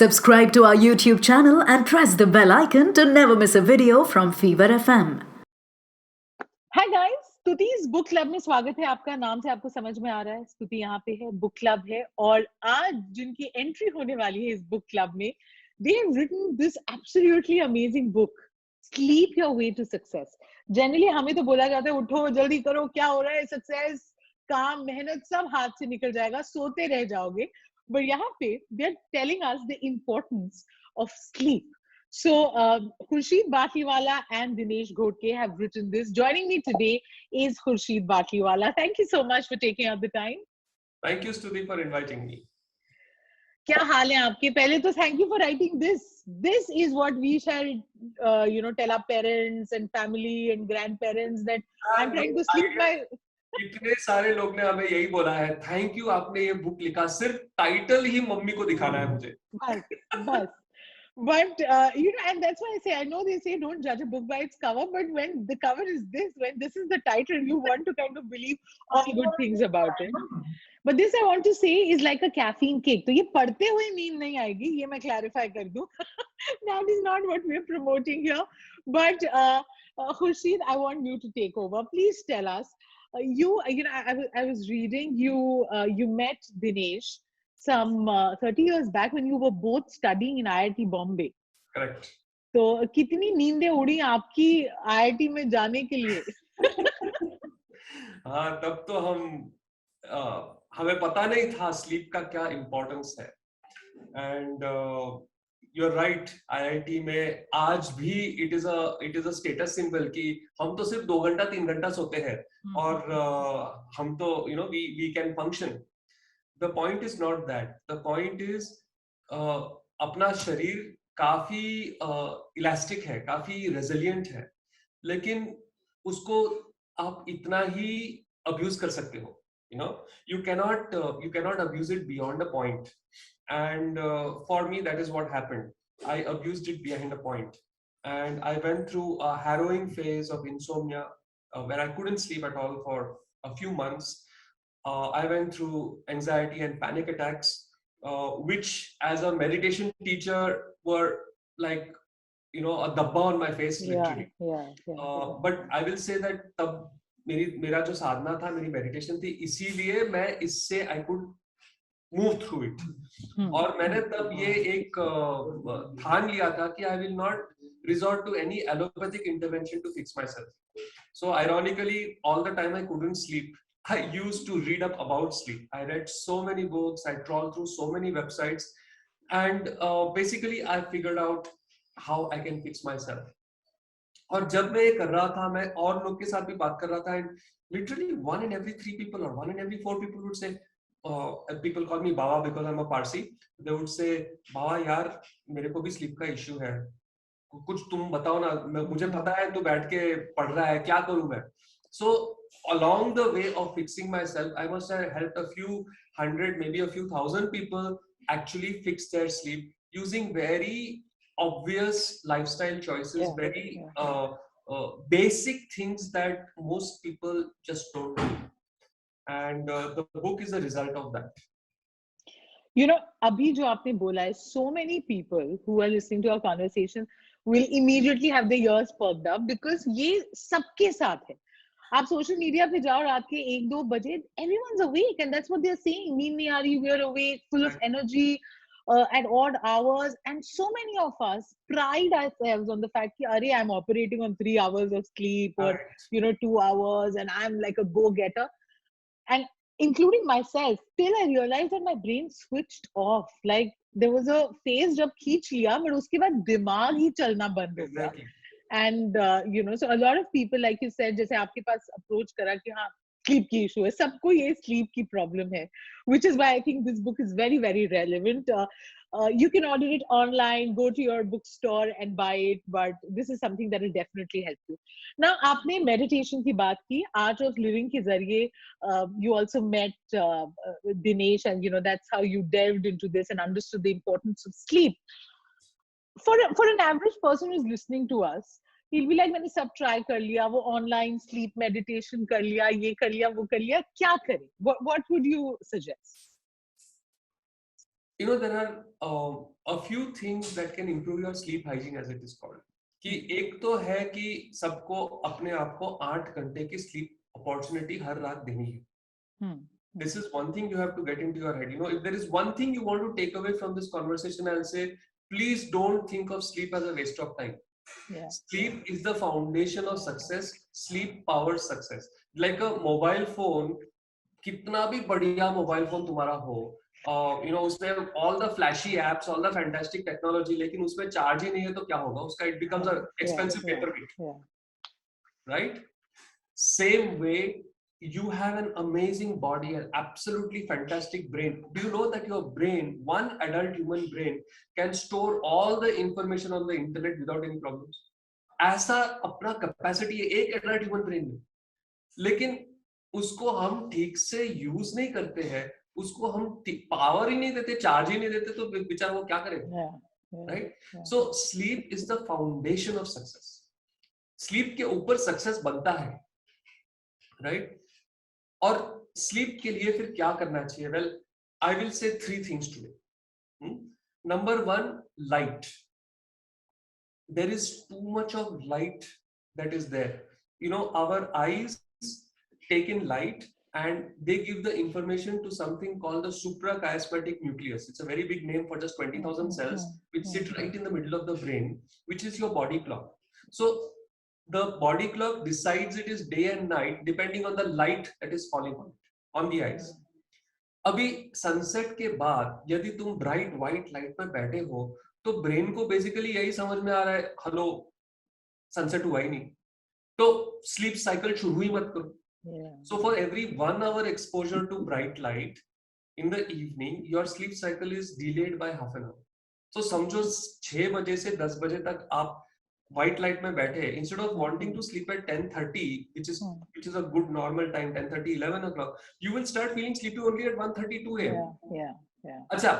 Subscribe to our YouTube channel and press the bell icon to never miss a video from Fever FM. Hi guys, Stuti's book club में स्वागत है आपका। नाम से आपको समझ में आ रहा है, स्तुति यहाँ पे है, बुक क्लब है। और आज जिनकी एंट्री होने वाली है इस बुक क्लब में, they have written this absolutely amazing book, Sleep Your Way to Success. Generally हमें तो बोला जाता है उठो जल्दी करो, क्या हो रहा है, सक्सेस काम मेहनत सब हाथ से निकल जाएगा, सोते रह जाओगे। बट यहाँ पे they are telling us the importance of sleep. So, Khurshed Batliwala and Dinesh Ghodke have written this. Joining me today is Khurshed Batliwala. Thank you so much for taking out the time. Thank you, Stutee, for inviting me. क्या हाल है आपके? पहले तो thank you for writing this. This is what we shall, tell our parents and family and grandparents that I'm trying to sleep my. इतने सारे लोग ने हमें यही बोला है, थैंक यू आपने ये बुक लिखा, सिर्फ टाइटल ही मम्मी को दिखाना है मुझे। बस But and that's why I say, I know they say don't judge a book by its cover, but when the cover is this, when this is the title, you want to kind of believe all good things about it. But this I want to say is like a caffeine kick. तो ये पढ़ते हुए नींद नहीं आएगी, ये मैं clarify कर दूं. That is not what we're promoting here. But Khurshed, I want you to take over. Please tell us. I was reading you met Dinesh some 30 years back when you were both studying in IIT Bombay. Correct. तो कितनी नींदें उड़ी आपकी IIT में जाने के लिए? हाँ, तब तो हमें पता नहीं था स्लीप का क्या इम्पोर्टेंस है। एंड you're right, IIT में आज भी it is a status symbol कि हम तो सिर्फ 2 घंटा 3 घंटा सोते हैं और हम तो we can function. The point is not that. The point is अपना शरीर काफी इलास्टिक है, काफी रेजिलिएंट है, लेकिन उसको आप इतना ही अब्यूज कर सकते हो। you cannot abuse it beyond a point. And for me that is what happened. I abused it behind a point, and I went through a harrowing phase of insomnia where I couldn't sleep at all for a few months. I went through anxiety and panic attacks, which as a meditation teacher were like, a dabba on my face, literally. But I will say that tab मेरा जो साधना था, मेरी meditation थी, इसीलिए मैं इससे I could move through it. और मैंने तब ये एक ठान लिया था कि I will not resort to any allopathic intervention to fix myself. So ironically, all the time I couldn't sleep, I used to read up about sleep. I read so many books, I trawled through so many websites, and basically I figured out how I can fix myself. और जब मैं ये कर रहा था, मैं और लोग के साथ भी बात कर रहा था, and literally 1 in every 3 people or 1 in every 4 people would say, people call me Baba because I'm a Parsi. They would say, Baba यार मेरे को भी sleep का issue है, कुछ तुम बताओ ना, मुझे पता है तू बैठ के पढ़ रहा है, क्या करूं मैं? So along the way of fixing myself, I must have helped a few hundred, maybe a few thousand people actually fix their sleep using very obvious lifestyle choices, very basic things that most people just don't do. And the book is a result of that. अभी जो आपने बोला है, so many people who are listening to our conversation will immediately have their ears perked up because ये सबके साथ है. आप सोशल मीडिया पे जाओ रात के 1-2 बजे, everyone's awake and that's what they're saying. नींद नहीं आ रही, we're awake, full of energy at odd hours, and so many of us pride ourselves on the fact कि अरे I'm operating on 3 hours of sleep or 2 hours and I'm like a go-getter, and including myself, till I realized that my brain switched off. Like there was a phase जब खींच लिया, but उसके बाद दिमाग ही चलना बंद हो गया. And so a lot of people, like you said, जैसे आपके पास approach करा कि हाँ sleep की issue है, सबको ये sleep की problem है, which is why I think this book is very very relevant. You can order it online, go to your bookstore and buy it, but this is something that will definitely help you. Now आपने meditation की बात की, art of living के जरिए you also met Dinesh, and that's how you delved into this and understood the importance of sleep. For an average person who's listening to us, he'll be like, मैंने सब try कर लिया, वो online sleep meditation कर लिया, ये कर लिया, वो कर लिया, क्या करें? What would you suggest? there are a few things that can improve your sleep hygiene, as it is called. कि एक तो है कि सबको अपने आप को 8 घंटे की sleep opportunity हर रात देनी है. This is one thing you have to get into your head. If there is one thing you want to take away from this conversation, I'll say, please don't think of sleep as a waste of time. Yeah. Sleep is the foundation of success. Sleep powers success. Like a mobile phone, कितना भी बढ़िया mobile phone तुम्हारा हो, उसमें all the flashy apps, all the fantastic technology, लेकिन उसमें charge ही नहीं है तो क्या होगा उसका? It becomes an expensive paperweight, right? Same way, you have an amazing body, an absolutely fantastic brain. Do you know that your brain, one adult human brain, can store all the information on the internet without any problems? ऐसा अपना capacity है एक adult human brain में, लेकिन उसको हम ठीक से यूज नहीं करते हैं, उसको हम पावर ही नहीं देते, चार्ज ही नहीं देते, तो बेचारा वो क्या करेगा? Right? So sleep is the foundation of success. Sleep के ऊपर सक्सेस बनता है, राइट? और स्लीप के लिए फिर क्या करना चाहिए? Well, I will say 3 things today. Number 1, light. There is too much of light that is there. Our eyes take in light and they give the information to something called the suprachiasmatic nucleus. It's a very big name for just 20,000 cells which sit right in the middle of the brain, which is your body clock. So the body clock decides it is day and night depending on the light that is falling on the eyes. अभी sunset के बाद यदि तुम bright white light में बैठे हो तो brain को बेसिकली यही समझ में आ रहा है, हेलो सनसेट हुआ ही नहीं, तो स्लीप साइकिल शुरू ही मत करो. So for every 1 hour exposure to bright light in the evening, your sleep cycle is delayed by half an hour. तो समझो 6 बजे से 10 बजे तक आप व्हाइट लाइट में बैठे, instead of wanting to sleep at 10:30 which is a good normal time, 10:30 11 o'clock, you will start feeling sleepy only at 1:30 2 a.m. Yeah. Acha,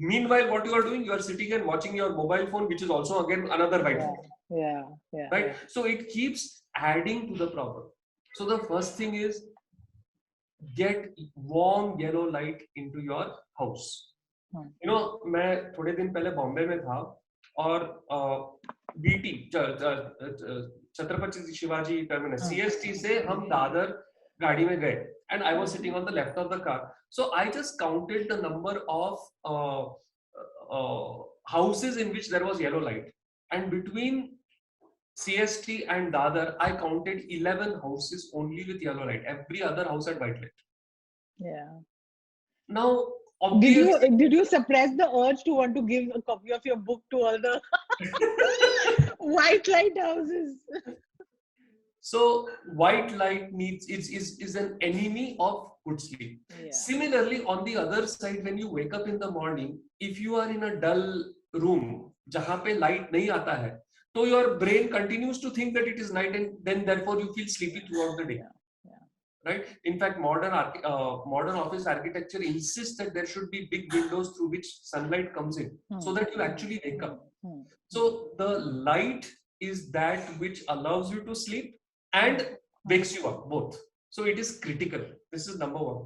meanwhile what you are doing, you are sitting and watching your mobile phone, which is also again another white light. Yeah. Right? So it keeps adding to the problem. So the first thing is get warm yellow light into your house. मैं थोड़े दिन पहले बॉम्बे में था और BT Chhatrapati Shivaji terminus CST से हम दादर गाड़ी में गए and I was sitting on the left of the car. So I just counted the number of houses in which there was yellow light, and between CST and Dadar I counted 11 houses only with yellow light. Every other house had white light. Yeah. Now obviously, did you suppress the urge to want to give a copy of your book to all the white light houses? So white light is an enemy of good sleep. Similarly, on the other side, when you wake up in the morning, if you are in a dull room जहाँ पे light नहीं आता है, तो your brain continues to think that it is night, and then therefore you feel sleepy throughout the day. Right? In fact, modern office architecture insists that there should be big windows through which sunlight comes in, so that you actually wake up. So the light is that which allows you to sleep and wakes you up, both. So it is critical. This is number 1.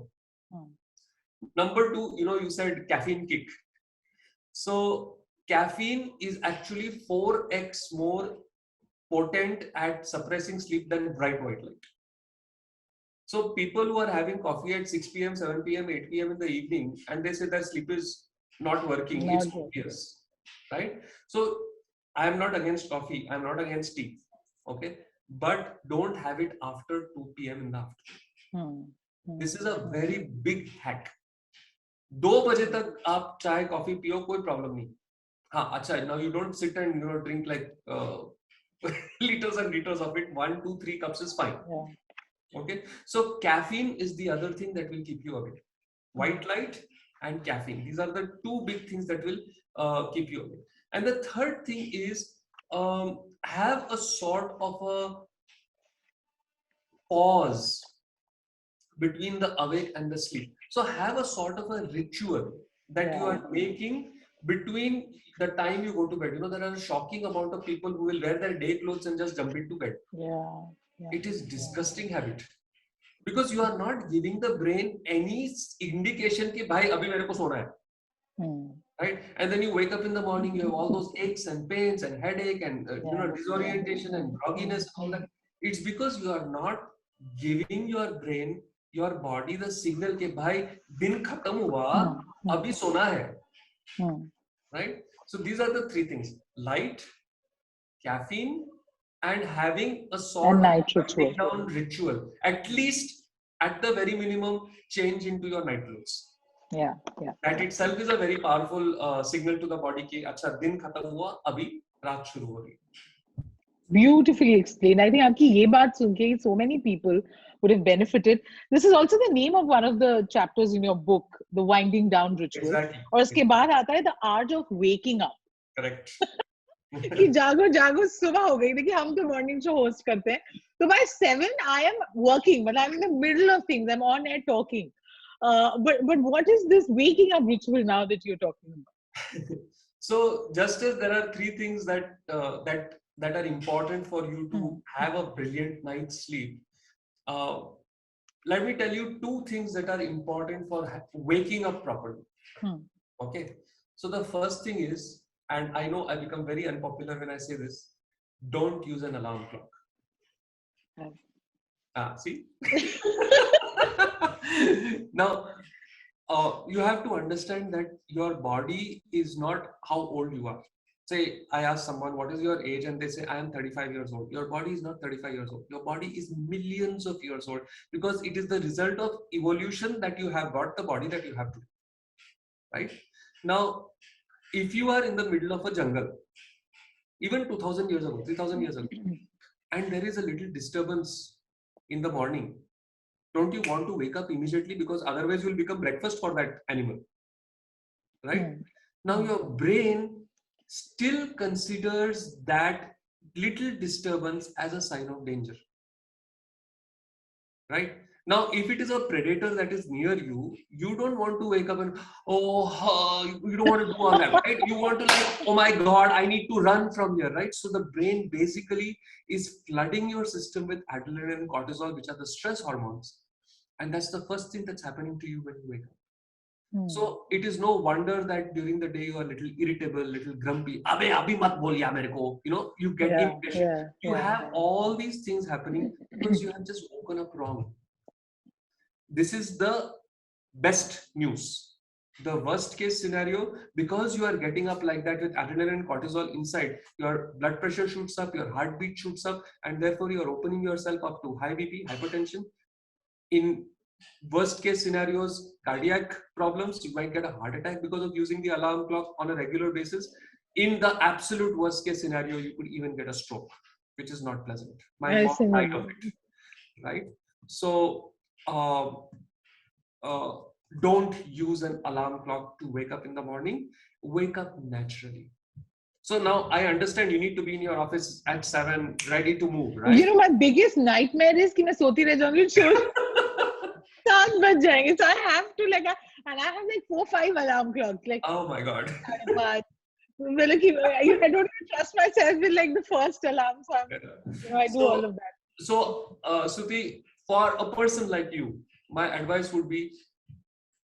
Number 2, you said caffeine kick. So caffeine is actually 4x more potent at suppressing sleep than bright white light. So people who are having coffee at 6 p.m., 7 p.m., 8 p.m. in the evening, and they say their sleep is not working, it's obvious, right? So I am not against coffee, I am not against tea, okay? But don't have it after 2 p.m. in the afternoon. This is a very big hack. 2 बजे तक आप चाय coffee पियो, कोई problem नहीं. हाँ, अच्छा, now you don't sit and drink like liters and liters of it. 1, 2, 3 cups is fine. Okay, so caffeine is the other thing that will keep you awake. White light and caffeine, these are the 2 big things that will keep you awake. And the third thing is have a sort of a pause between the awake and the sleep. So have a sort of a ritual that you are making between the time you go to bed. There are a shocking amount of people who will wear their day clothes and just jump into bed. It is disgusting habit, because you are not giving the brain any indication कि भाई अभी मेरे को सोना है. right? And then you wake up in the morning, you have all those aches and pains and headache and disorientation and grogginess and all that. It's because you are not giving your brain, your body the signal ke bhai din khatam hua, abhi sona hai, right? So these are the three things: light, caffeine, and having a sort of winding down ritual, at least at the very minimum, change into your night clothes. That itself is a very powerful signal to the body कि अच्छा दिन खत्म हुआ अभी रात शुरू हो रही है. Beautifully explained. I think आपकी ये बात सुन के so many people would have benefited. This is also the name of one of the chapters in your book, The Winding Down Ritual. Exactly. और उसके बाद आता है The Art of Waking Up. Correct. कि जागो जागो सुबह हो गई. देखिए हम तो morning show host करते हैं. So by 7 I am working, but I'm in the middle of things. I'm on air talking. But what is this waking up ritual now that you're talking about? So just as there are three things that are important for you to have a brilliant night's sleep, let me tell you two things that are important for waking up properly. Okay. So the first thing is, and I know I become very unpopular when I say this, don't use an alarm clock. See? Now, you have to understand that your body is not how old you are. Say, I ask someone, what is your age? And they say, I am 35 years old. Your body is not 35 years old. Your body is millions of years old, because it is the result of evolution that you have got the body that you have today. Right? Now, if you are in the middle of a jungle, even 2000 years ago, 3000 years ago, and there is a little disturbance in the morning, don't you want to wake up immediately, because otherwise you will become breakfast for that animal, right? Now your brain still considers that little disturbance as a sign of danger, right? Now, if it is a predator that is near you, you don't want to wake up and, you don't want to do all that, right? You want to like, oh my God, I need to run from here, right? So the brain basically is flooding your system with adrenaline and cortisol, which are the stress hormones. And that's the first thing that's happening to you when you wake up. So it is no wonder that during the day you are a little irritable, little grumpy. Abhi abhi mat boliya mere ko. You get impatient. You have all these things happening because you have just woken up wrong. This is the best news. The worst case scenario, because you are getting up like that with adrenaline and cortisol inside, your blood pressure shoots up, your heartbeat shoots up, and therefore you are opening yourself up to high BP, hypertension. In worst case scenarios, cardiac problems, you might get a heart attack because of using the alarm clock on a regular basis. In the absolute worst case scenario, you could even get a stroke, which is not pleasant. My mom died of it, right? So don't use an alarm clock to wake up in the morning. Wake up naturally. So now I understand you need to be in your office at 7, ready to move, right? My biggest nightmare is कि मैं सोती रह जाऊंगी, 7 बज जाएंगे. So I have to and I have 4-5 alarm clocks. Oh my God. I don't even trust myself with the first alarm. So I do all of that. So Stutee, for a person like you, my advice would be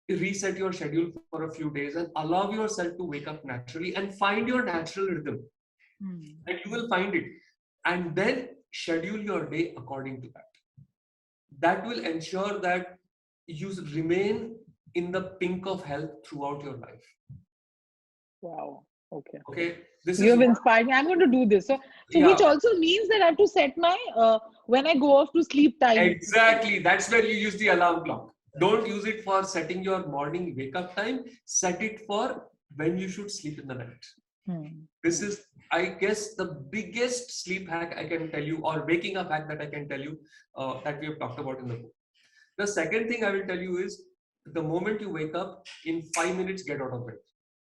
reset your schedule for a few days and allow yourself to wake up naturally and find your natural rhythm. And you will find it. And then schedule your day according to that. That will ensure that you remain in the pink of health throughout your life. Wow. Okay. Okay. You have inspired me. I'm going to do this. So which also means that I have to set my when I go off to sleep time. Exactly. That's where you use the alarm clock. Don't use it for setting your morning wake up time. Set it for when you should sleep in the night. This is, I guess, the biggest sleep hack I can tell you, or waking up hack that I can tell you, that we have talked about in the book. The second thing I will tell you is, the moment you wake up, in 5 minutes, get out of bed.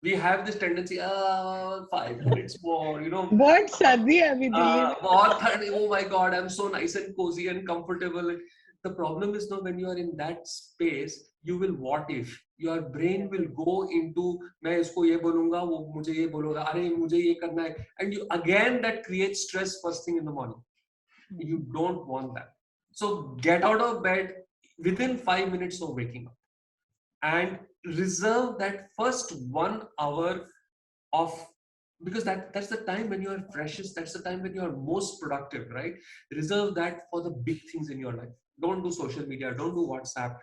We have this tendency, 5 minutes more, What sardi hai abhi Delhi oh my God, I'm so nice and cozy and comfortable. The problem is now when you are in that space, you will what if. Your brain will go into, मैं इसको ये बोलूँगा, वो मुझे ये बोलेगा, अरे मुझे ये करना है. And you again, that creates stress first thing in the morning. You don't want that. So get out of bed within 5 minutes of waking up. and reserve that first 1 hour of, because that's the time when you are freshest, that's the time when you are most productive, right? Reserve that for the big things in your life. Don't do social media, don't do WhatsApp,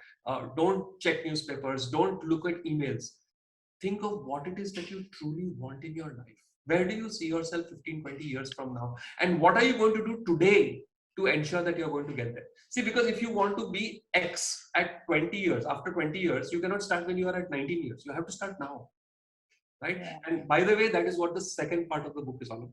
don't check newspapers, don't look at emails. Think of what it is that you truly want in your life. Where do you see yourself 15, 20 years from now? And what are you going to do today to ensure that you're going to get there? See, because if you want to be X at 20 years, after 20 years, you cannot start when you are at 19 years. You have to start now, right? Yeah. And by the way, that is what the second part of the book is all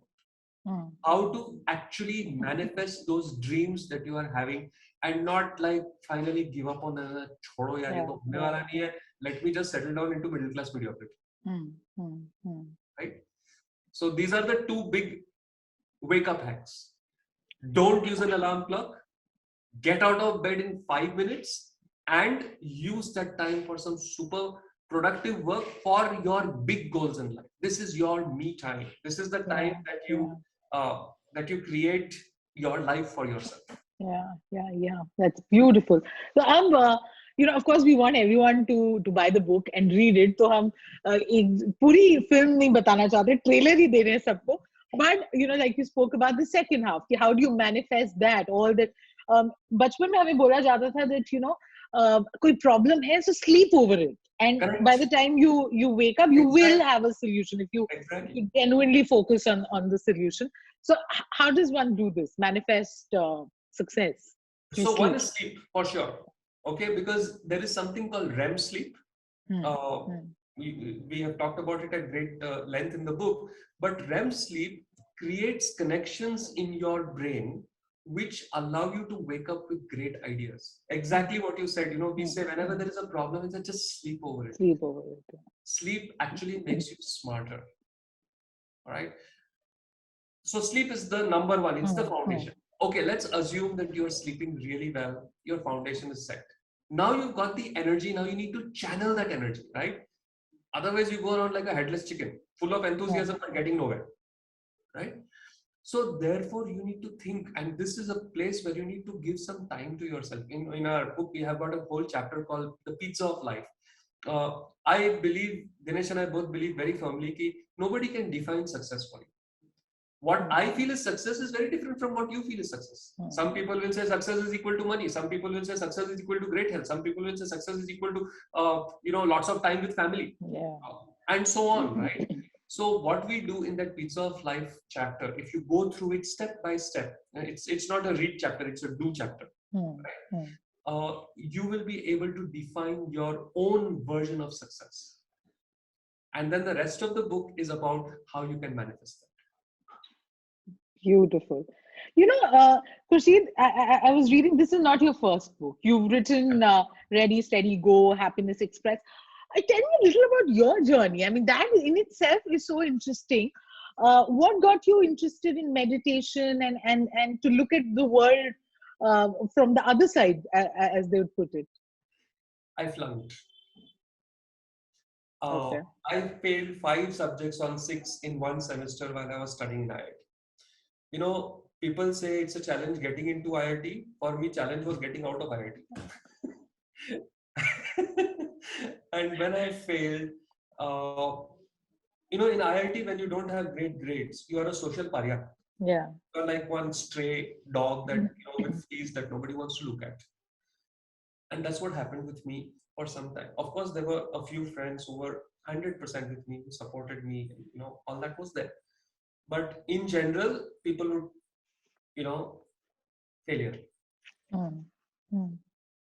about. How to actually manifest those dreams that you are having, and not like finally give up on the chodo yaar, ye to hone wala nahi hai. Let me just settle down into middle class mediocrity, right? So these are the two big wake up hacks. Don't use an alarm clock. Get out of bed in 5 minutes and use that time for some super productive work for your big goals in life. This is your me time. This is the time that you create your life for yourself. Yeah. That's beautiful. So of course, we want everyone to buy the book and read it. So हम एक पूरी film नहीं बताना चाहते, trailer ही दे रहे हैं सबको. But like you spoke about the second half, कि how do you manifest that? All that. बचपन में हमें बोला जाता था that कोई problem है, so sleep over it. And Correct. by the time you wake up, you Exactly. will have a solution if you Exactly. genuinely focus on the solution. So how does one do this? Manifest success? So one is sleep for sure. Okay, because there is something called REM sleep. We have talked about it at great length in the book, but REM sleep creates connections in your brain which allow you to wake up with great ideas. Exactly what you said. We say whenever there is a problem, it's just sleep over it. Sleep over it. Sleep actually makes you smarter. All right. So sleep is the number one. It's the foundation. Okay, let's assume that you're sleeping really well. Your foundation is set. Now you've got the energy. Now you need to channel that energy, right? Otherwise, you go around like a headless chicken, full of enthusiasm but getting nowhere, right? So therefore, you need to think, and this is a place where you need to give some time to yourself. In our book, we have got a whole chapter called The Pizza of Life. I believe, Dinesh and I both believe very firmly that nobody can define success for you. What I feel is success is very different from what you feel is success. Some people will say success is equal to money. Some people will say success is equal to great health. Some people will say success is equal to lots of time with family, and so on, right? So what we do in that Pizza of Life chapter, if you go through it step by step, it's not a read chapter, it's a do chapter. Right? You will be able to define your own version of success, and then the rest of the book is about how you can manifest that. Beautiful. Khurshed, I was reading, this is not your first book. You've written Ready, Steady, Go, Happiness Express. Tell me a little about your journey. I mean, that in itself is so interesting. What got you interested in meditation and to look at the world from the other side, as they would put it? I flunked. Okay. I failed 5 subjects on 6 in one semester while I was studying in IIT. People say it's a challenge getting into IIT. For me, challenge was getting out of IIT. And when I failed, in IIT, when you don't have great grades, you are a social pariah. Yeah. You're like one stray dog that, with fleas that nobody wants to look at. And that's what happened with me for some time. Of course, there were a few friends who were 100% with me, who supported me, all that was there. But in general, people would, failure.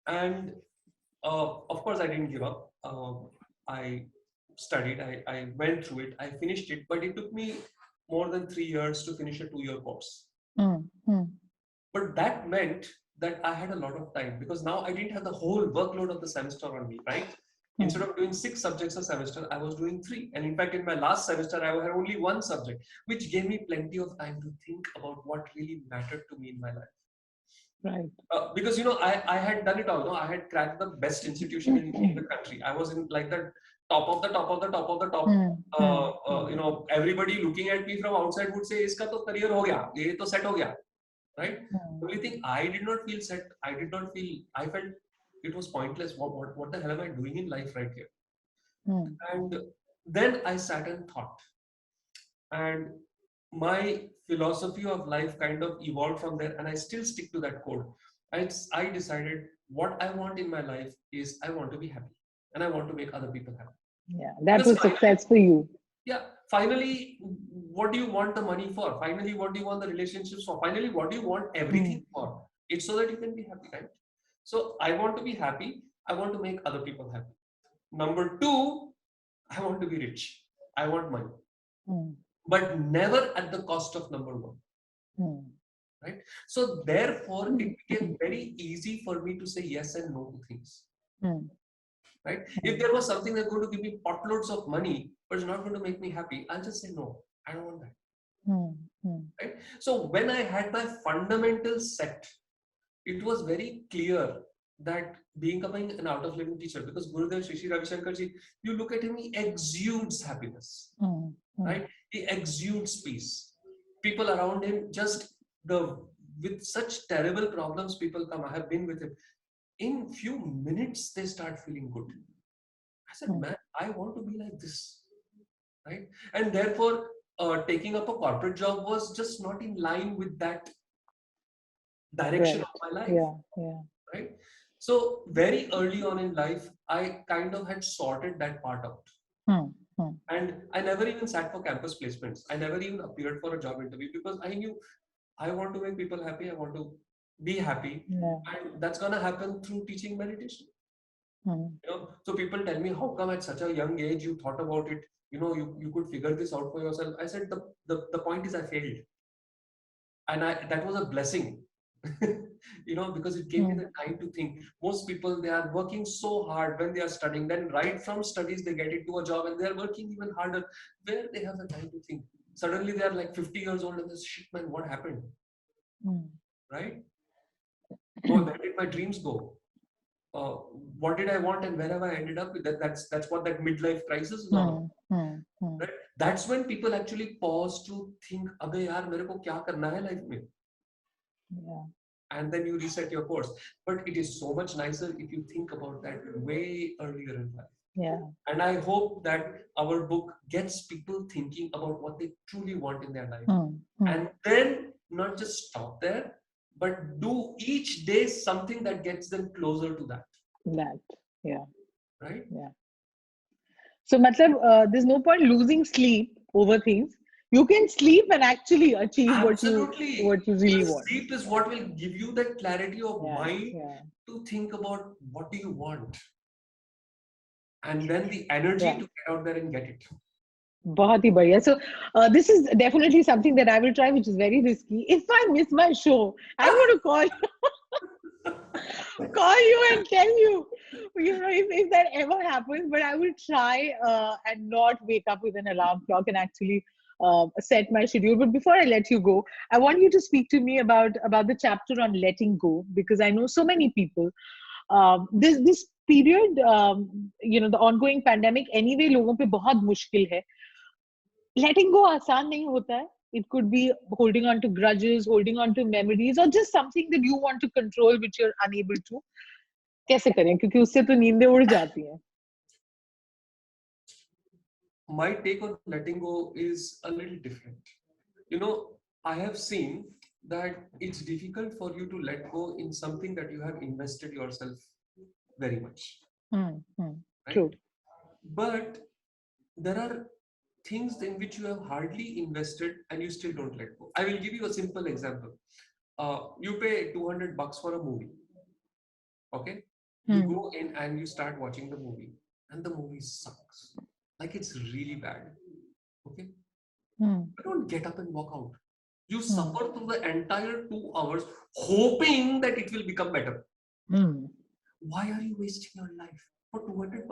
And of course, I didn't give up. I studied, I went through it, I finished it, but it took me more than 3 years to finish a 2-year course. But that meant that I had a lot of time, because now I didn't have the whole workload of the semester on me, right? Instead of doing 6 subjects a semester, I was doing 3. And in fact, in my last semester, I had only 1 subject, which gave me plenty of time to think about what really mattered to me in my life. Right. Because, I had done it all. I had cracked the best institution in the country. I was in like the top of the top of the top of the top. Everybody looking at me from outside would say, "Iska to career ho gaya, ye to set ho gaya." Right? The only thing I did not feel set. I felt it was pointless. What the hell am I doing in life right here? Hmm. And then I sat and thought, and my philosophy of life kind of evolved from there, and I still stick to that code. I decided what I want in my life is I want to be happy, and I want to make other people happy. Yeah, that Because was success for you. yeah, finally, what do you want the money for? Finally, what do you want the relationships for? Finally, what do you want Hmm. everything for? It's so that you can be happy, right? So I want to be happy. I want to make other people happy. Number two, I want to be rich. I want money, Hmm. but never at the cost of number one, Hmm. right? So therefore, it became very easy for me to say yes and no to things, Hmm. right? If there was something that's going to give me potloads of money, but it's not going to make me happy, I'll just say no. I don't want that. Hmm. Hmm. Right? So when I had my fundamentals set, it was very clear that becoming an out of living teacher, because Gurudev Shri Shri Ravi Shankar ji, you look at him, he exudes happiness, Hmm. Hmm. right? He exudes peace. People around him, just the with such terrible problems, people come. I have been with him. In few minutes, they start feeling good. I said, Hmm. man, I want to be like this, right? And therefore, taking up a corporate job was just not in line with that direction Right. of my life, Yeah. Yeah. right? So very early on in life, I kind of had sorted that part out. Hmm. Hmm. And I never even sat for campus placements. I never even appeared for a job interview because I knew I want to make people happy. I want to be happy. Yeah. And that's going to happen through teaching meditation. Hmm. So people tell me, how come at such a young age you thought about it? You could figure this out for yourself. I said, the point is I failed. And that was a blessing. Because it gave me Hmm. the time to think. Most people, they are working so hard when they are studying, then right from studies they get into a job and they are working even harder. Where they have the time to think? Suddenly they are like 50 years old and they say, shit man, what happened? Hmm. Right? Where did my dreams go? uh, what did I want and where have I ended up with that? That's what that midlife crisis is all about. Hmm. Hmm. Hmm. Right? That's when people actually pause to think, अबे यार मेरे को क्या करना है life में? Yeah. And then you reset your course. But it is so much nicer if you think about that way earlier in life. Yeah. And I hope that our book gets people thinking about what they truly want in their life. Hmm. Hmm. And then not just stop there, but do each day something that gets them closer to that. That. Yeah. Right? Yeah. So, matlab, there's no point losing sleep over things. You can sleep and actually achieve Absolutely. what you really The want. sleep is what will give you that clarity of Yeah. mind Yeah. to think about what do you want. And then the energy Yeah. to get out there and get it. बहुत ही बढ़िया. So this is definitely something that I will try, which is very risky. If I miss my show, I'm going to call you and tell you, if that ever happens. But I will try and not wake up with an alarm clock and actually set my schedule. But before I let you go, I want you to speak to me about the chapter on letting go, because I know so many people. This period, the ongoing pandemic, anyway, लोगों पे बहुत मुश्किल है. Letting go आसान नहीं होता है. It could be holding on to grudges, holding on to memories, or just something that you want to control, which you're unable to. कैसे करें? क्योंकि उससे तो नींदें उड़ जाती हैं. My take on letting go is a little different. I have seen that it's difficult for you to let go in something that you have invested yourself very much, right? True. But there are things in which you have hardly invested and you still don't let go. I will give you a simple example. You pay $200 for a movie. Okay? You go in and you start watching the movie, and the movie sucks. Like it's really bad. Okay? You don't get up and walk out. You suffer through the entire 2 hours hoping that it will become better. Why are you wasting your life for $200?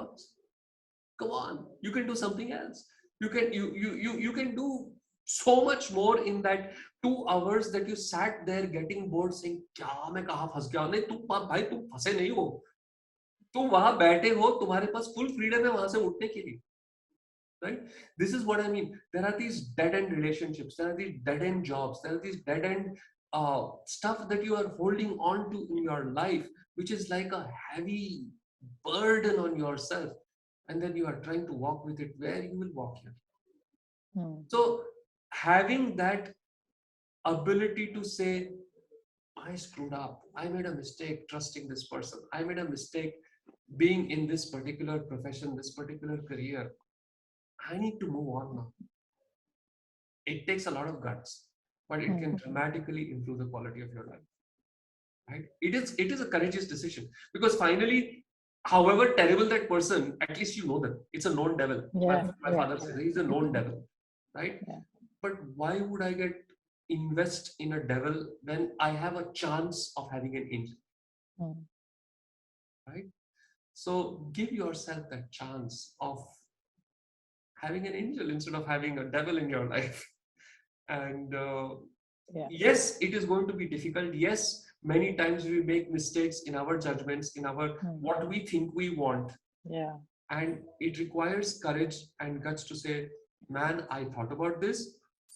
Come on, you can do something else. You can do so much more in that 2 hours that you sat there getting bored saying, क्या मैं कहाँ फंस गया? नहीं, भाई तुम फंसे नहीं हो. तुम वहां बैठे हो, तुम्हारे पास full freedom है वहां से उठने के लिए. Right? This is what I mean. There are these dead-end relationships. There are these dead-end jobs. There are these dead-end stuff that you are holding on to in your life, which is like a heavy burden on yourself, and then you are trying to walk with it, where you will walk here. So having that ability to say, I screwed up, I made a mistake trusting this person, I made a mistake being in this particular profession, this particular career, I need to move on now. It takes a lot of guts, but it can dramatically improve the quality of your life. Right? It is a courageous decision, because finally, however terrible that person, at least you know them. It's a known devil. My father says he's a known devil, right? Yeah. But why would I invest in a devil when I have a chance of having an angel? Right? So give yourself that chance of having an angel instead of having a devil in your life. And yes, it is going to be difficult. Yes, many times we make mistakes in our judgments, in our what we think we want. Yeah. And it requires courage and guts to say, man, I thought about this,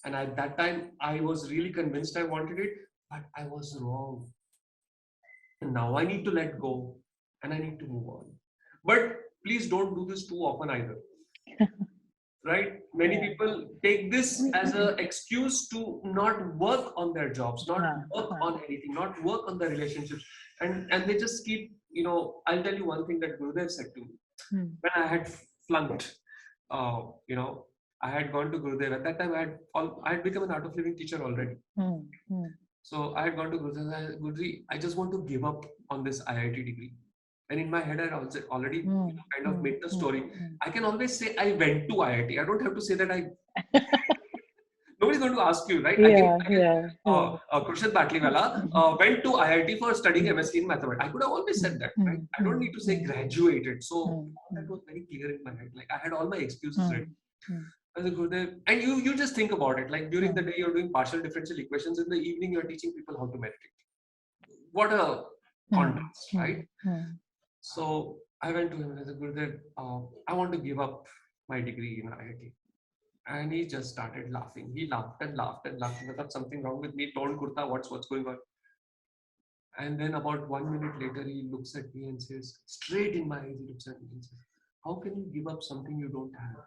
and at that time I was really convinced I wanted it, but I was wrong. And now I need to let go and I need to move on. But please don't do this too often either. Right? Many people take this as an excuse to not work on their jobs, not work on anything, not work on their relationships. And they just keep, I'll tell you one thing that Gurudev said to me. When I had flunked, I had gone to Gurudev. At that time, I had become an art of living teacher already. So I had gone to Gurudev. I said, Guruji, I just want to give up on this IIT degree. And in my head, I already kind of made the story. I can always say I went to IIT. I don't have to say that I. Nobody's going to ask you, right? Khurshed Batliwala went to IIT for studying MSc in mathematics. I could have always said that, right? I don't need to say graduated. So that was very clear in my head. Like I had all my excuses ready. As a Gurudev, and you just think about it. Like during the day, you're doing partial differential equations. In the evening, you're teaching people how to meditate. What a contrast, right? So I went to him and I said, Gurudev, I want to give up my degree in IIT. And he just started laughing. He laughed and laughed and laughed. I thought something wrong with me. Torn kurta, what's going on? And then about 1 minute later, he looks at me and says, straight in my eyes, he looks at me and says, how can you give up something you don't have?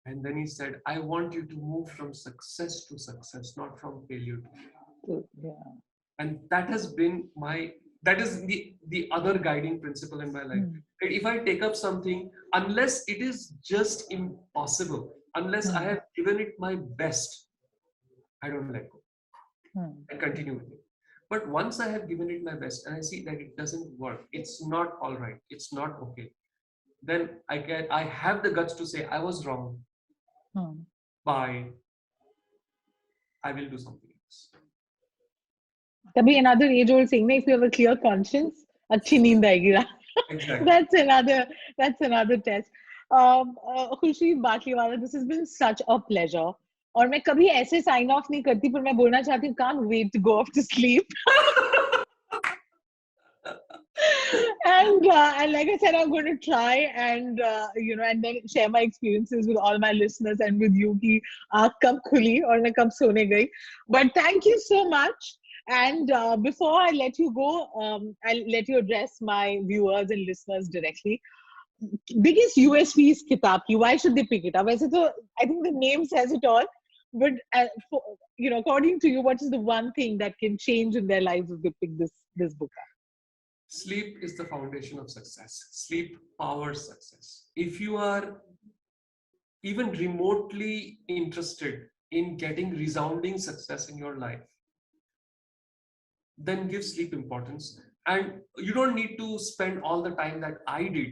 And then he said, I want you to move from success to success, not from failure to failure. And that has been that is the other guiding principle in my life. If I take up something, unless it is just impossible, unless I have given it my best, I don't let go. I continue with it. But once I have given it my best and I see that it doesn't work, it's not all right, it's not okay, then I have the guts to say I was wrong. Bye. I will do something else. There'll be another age-old saying, if you have a clear conscience, अच्छी नींद आएगी. Exactly. That's another test. Khurshed Batliwala, this has been such a pleasure. और मैं कभी ऐसे sign off नहीं करती, पर मैं बोलना चाहती हूँ, can't wait to go off to sleep. And like I said, I'm going to try and and then share my experiences with all my listeners and with you कि आँख कब खुली और मैं कब सोने गई. But thank you so much. And before I let you go, I'll let you address my viewers and listeners directly. Biggest USP is kitab ki. Why should they pick it up? I think the name says it all. But according to you, what is the one thing that can change in their lives if they pick this book up? Sleep is the foundation of success. Sleep powers success. If you are even remotely interested in getting resounding success in your life, then give sleep importance. And you don't need to spend all the time that I did,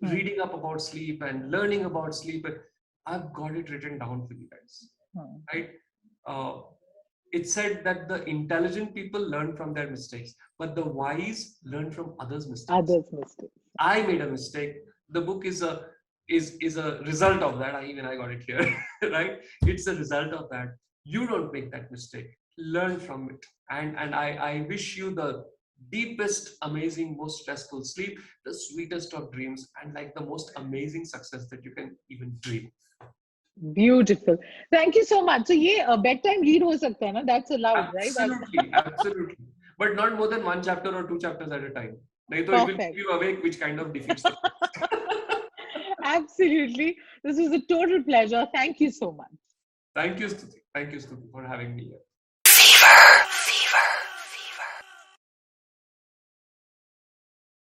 reading up about sleep and learning about sleep. I've got it written down for you guys. Right? It's said that the intelligent people learn from their mistakes, but the wise learn from others' mistakes. I made a mistake. The book is a result of that. I got it here, right? It's a result of that. You don't make that mistake. Learn from it. And I wish you the deepest, amazing, most stressful sleep, the sweetest of dreams, and like the most amazing success that you can even dream. Beautiful. Thank you so much. So ये bedtime read हो सकता है ना? That's allowed, right? Absolutely. But not more than one chapter or two chapters at a time. नहीं तो it will Perfect. keep you awake, which kind of defeats the purpose. Absolutely. This was a total pleasure. Thank you so much. Thank you, Stutee. Thank you, Stutee, for having me here. Fever.